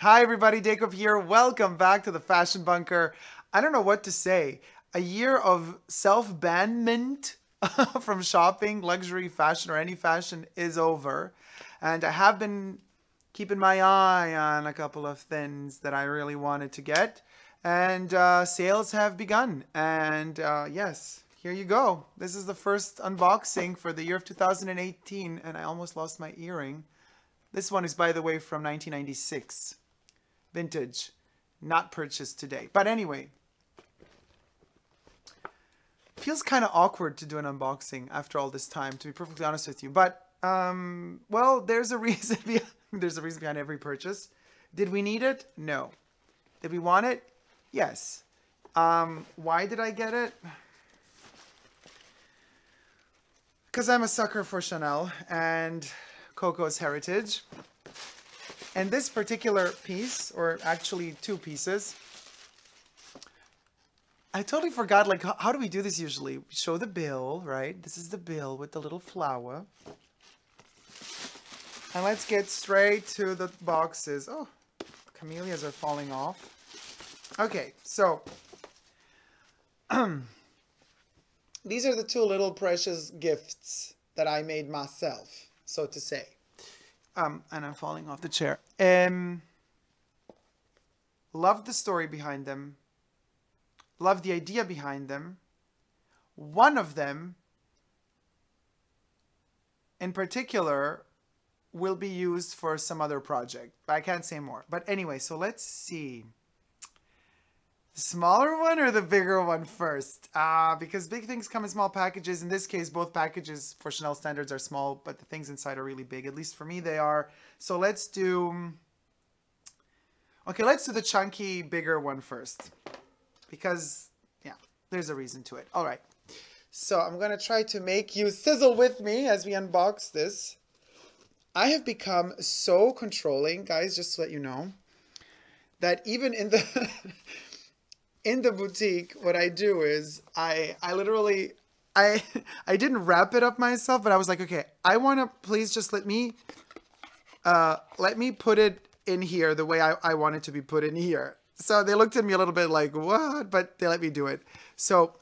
Hi everybody, Dacob here. Welcome back to the Fashion Bunker. I don't know what to say. A year of self-banment from shopping, luxury fashion, or any fashion is over. And I have been keeping my eye on a couple of things that I really wanted to get. And sales have begun. And yes, here you go. This is the first unboxing for the year of 2018. And I almost lost my earring. This one is, by the way, from 1996. Vintage, not purchased today. But anyway, feels kind of awkward to do an unboxing after all this time, to be perfectly honest with you. But well, there's a reason behind every purchase. Did we need it? No. Did we want it? Yes. Why did I get it? Because I'm a sucker for Chanel and COCO's heritage. And this particular piece, or actually two pieces, I totally forgot, like, how do we do this usually? We show the bill, right? This is the bill with the little flower. And let's get straight to the boxes. Oh, camellias are falling off. Okay, so these are the two little precious gifts that I made myself, so to say. And I'm falling off the chair. Love the story behind them. Love the idea behind them. One of them, in particular, will be used for some other project. But I can't say more. But anyway, so let's see. The smaller one or the bigger one first? Because big things come in small packages. In this case, both packages for Chanel standards are small, but the things inside are really big. At least for me, they are. So let's do... Okay, let's do the chunky, bigger one first. Because, yeah, there's a reason to it. All right. So I'm going to try to make you sizzle with me as we unbox this. I have become so controlling, guys, just to let you know, that even in the... in the boutique, what I do is I literally, I didn't wrap it up myself, but I was like, okay, I want to please just let me put it in here the way I want it to be put in here. So they looked at me a little bit like, what? But they let me do it. So,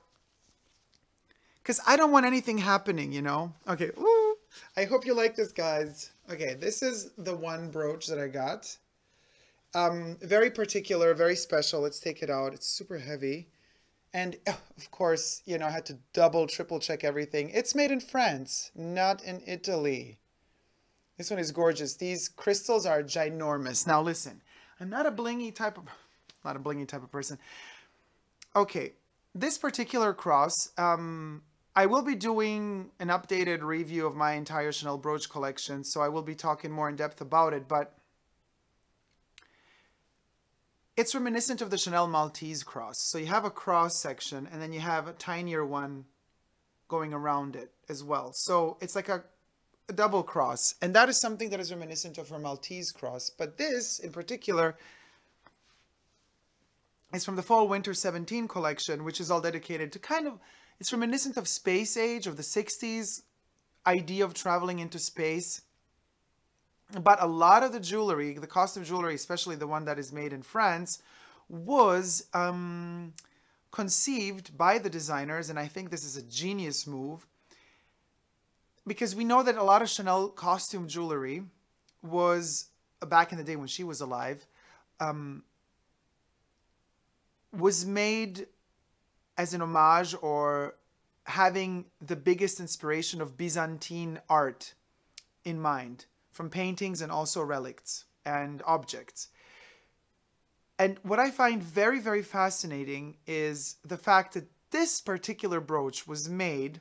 because I don't want anything happening, you know? Okay, woo. I hope you like this, guys. Okay, this is the one brooch that I got. Very particular, very special. Let's take it out. It's super heavy. And of course, you know, I had to double, triple check everything. It's made in France, not in Italy. This one is gorgeous. These crystals are ginormous. Now listen, I'm not a blingy type of person. Okay, this particular cross, I will be doing an updated review of my entire Chanel brooch collection, so I will be talking more in depth about it, but it's reminiscent of the Chanel Maltese cross. So you have a cross section and then you have a tinier one going around it as well. So it's like a double cross. And that is something that is reminiscent of her Maltese cross. But this in particular is from the Fall Winter 17 collection, which is all dedicated to kind of, it's reminiscent of space age, of the 60s idea of traveling into space. But a lot of the jewelry, the cost of jewelry, especially the one that is made in France, was conceived by the designers, and I think this is a genius move, because we know that a lot of Chanel costume jewelry was, back in the day when she was alive, was made as an homage or having the biggest inspiration of Byzantine art in mind, from paintings and also relics and objects. And what I find very, very fascinating is the fact that this particular brooch was made,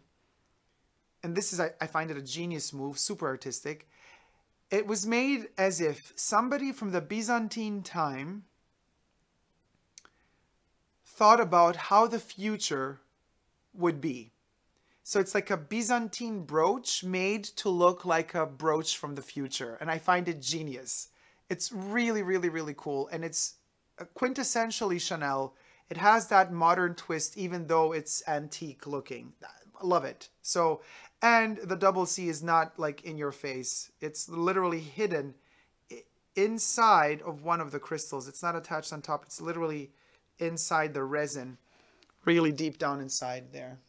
and this is, I find it a genius move, super artistic. It was made as if somebody from the Byzantine time thought about how the future would be. So it's like a Byzantine brooch made to look like a brooch from the future. And I find it genius. It's really, really, really cool. And it's quintessentially Chanel. It has that modern twist, even though it's antique looking. I love it. So, and the double C is not like in your face. It's literally hidden inside of one of the crystals. It's not attached on top. It's literally inside the resin, really deep down inside there.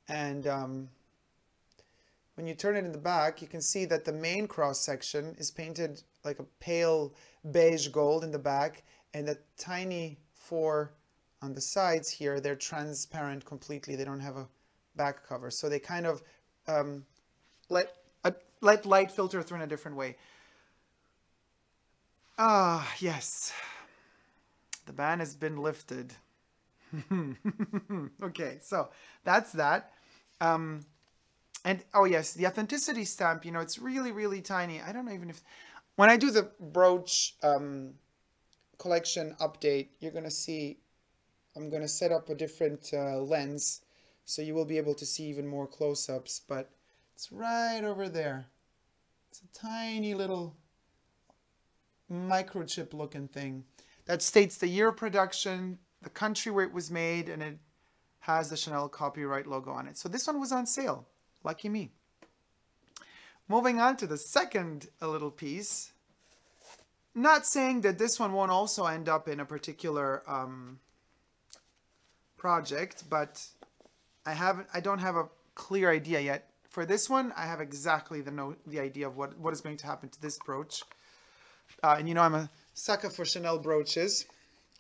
And when you turn it in the back, you can see that the main cross section is painted like a pale beige gold in the back, and the tiny 4 on the sides here, they're transparent completely. They don't have a back cover, so they kind of let light filter through in a different way. Ah, yes, the ban has been lifted. Okay, so that's that. And oh yes, the authenticity stamp, you know, it's really, really tiny. I don't know even if, when I do the brooch collection update, you're going to see, I'm going to set up a different lens, so you will be able to see even more close-ups, but it's right over there. It's a tiny little microchip looking thing that states the year of production, the country where it was made, and it has the Chanel copyright logo on it. So this one was on sale. Lucky me. Moving on to the second little piece. Not saying that this one won't also end up in a particular project, but I don't have a clear idea yet. For this one, I have exactly the idea of what is going to happen to this brooch. And you know, I'm a sucker for Chanel brooches.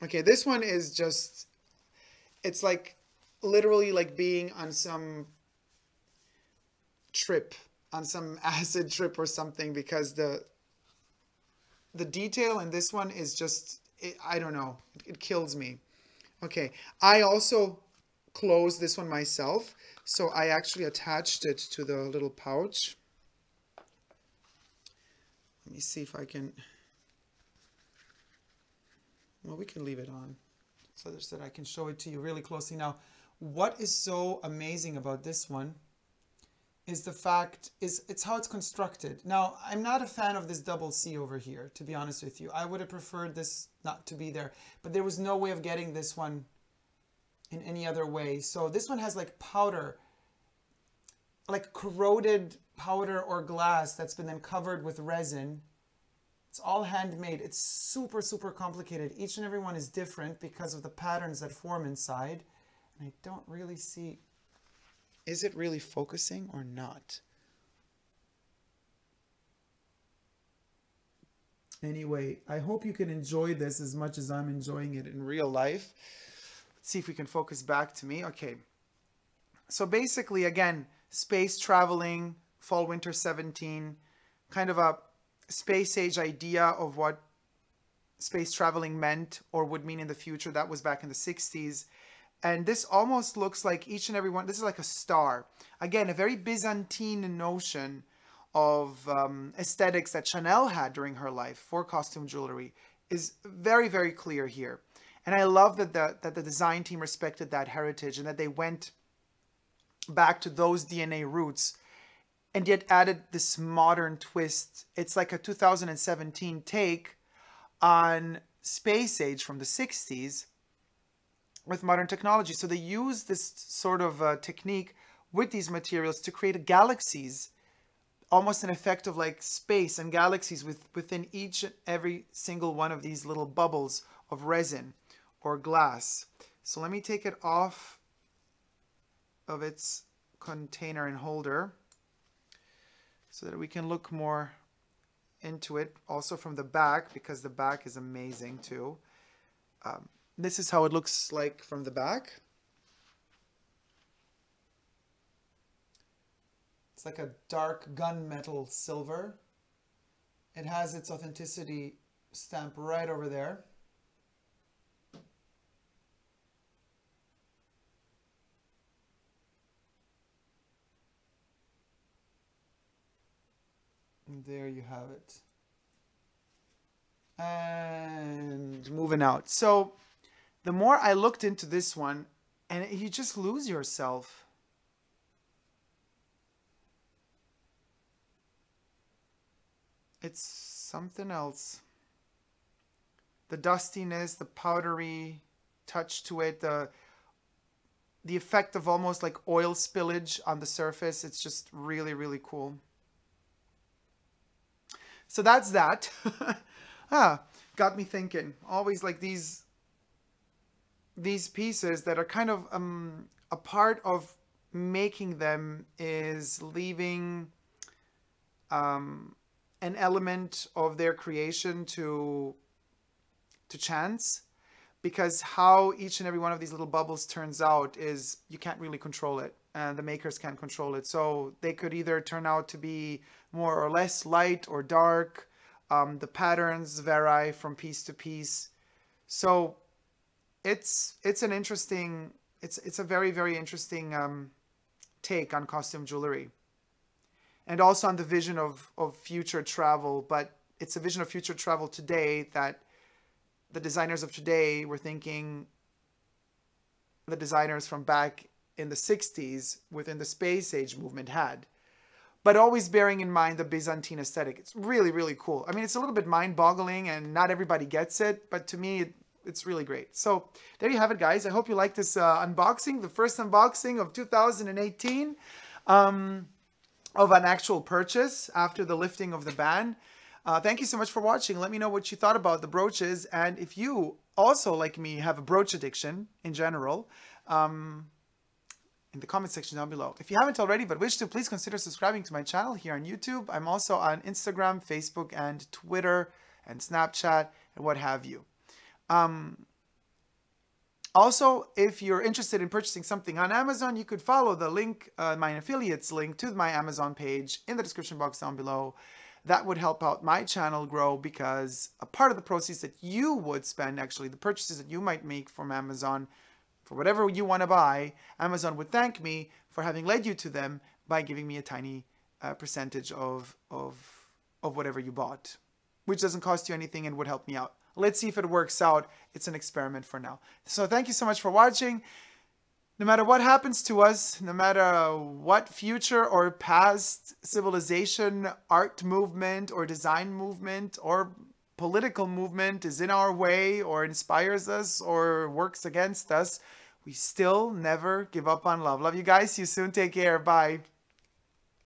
Okay, this one is just, it's like literally like being on some trip, on some acid trip or something, because the detail in this one is just, I don't know, it kills me. Okay, I also closed this one myself, so I actually attached it to the little pouch. Let me see if I can, well, we can leave it on so that I can show it to you really closely. Now, what is so amazing about this one is the fact, it's how it's constructed. Now, I'm not a fan of this double C over here, to be honest with you. I would have preferred this not to be there, but there was no way of getting this one in any other way. So this one has like powder, like corroded powder or glass that's been then covered with resin. It's all handmade. It's super, super complicated. Each and every one is different because of the patterns that form inside. And I don't really see, is it really focusing or not? Anyway, I hope you can enjoy this as much as I'm enjoying it in real life. Let's see if we can focus back to me. Okay. So basically, again, space traveling, fall, winter 17, kind of a space age idea of what space traveling meant or would mean in the future. That was back in the 60s. And this almost looks like each and every one, this is like a star. Again, a very Byzantine notion of aesthetics that Chanel had during her life for costume jewelry is very, very clear here. And I love that the design team respected that heritage and that they went back to those DNA roots and yet added this modern twist. It's like a 2017 take on space age from the 60s with modern technology. So they use this sort of technique with these materials to create galaxies, almost an effect of like space and galaxies within each and every single one of these little bubbles of resin or glass. So let me take it off of its container and holder so that we can look more into it also from the back, because the back is amazing too. This is how it looks like from the back. It's like a dark gunmetal silver. It has its authenticity stamp right over there. And there you have it. And moving out. So the more I looked into this one, and you just lose yourself. It's something else. The dustiness, the powdery touch to it, the the effect of almost like oil spillage on the surface. It's just really, really cool. So that's that. Got me thinking. Always like these pieces that are kind of a part of making them is leaving an element of their creation to chance, because how each and every one of these little bubbles turns out is you can't really control it, and the makers can't control it. So they could either turn out to be more or less light or dark. The patterns vary from piece to piece. So it's an interesting, it's a very, very interesting take on costume jewelry, and also on the vision of future travel. But it's a vision of future travel today that the designers of today were thinking the designers from back in the 60s within the space age movement had. But always bearing in mind the Byzantine aesthetic. It's really, really cool. I mean, it's a little bit mind-boggling and not everybody gets it, but to me, it's really great. So there you have it, guys. I hope you like this unboxing, the first unboxing of 2018 of an actual purchase after the lifting of the ban. Thank you so much for watching. Let me know what you thought about the brooches, and if you also, like me, have a brooch addiction in general, in the comment section down below. If you haven't already but wish to, please consider subscribing to my channel here on YouTube. I'm also on Instagram, Facebook, and Twitter, and Snapchat, and what have you. Also, if you're interested in purchasing something on Amazon, you could follow the link, my affiliates link to my Amazon page in the description box down below. That would help out my channel grow, because a part of the proceeds that you would spend, actually the purchases that you might make from Amazon for whatever you want to buy, Amazon would thank me for having led you to them by giving me a tiny percentage of whatever you bought, which doesn't cost you anything and would help me out. Let's see if it works out. It's an experiment for now. So thank you so much for watching. No matter what happens to us, no matter what future or past civilization, art movement, or design movement, or political movement is in our way, or inspires us, or works against us, we still never give up on love. Love you guys. See you soon. Take care. Bye.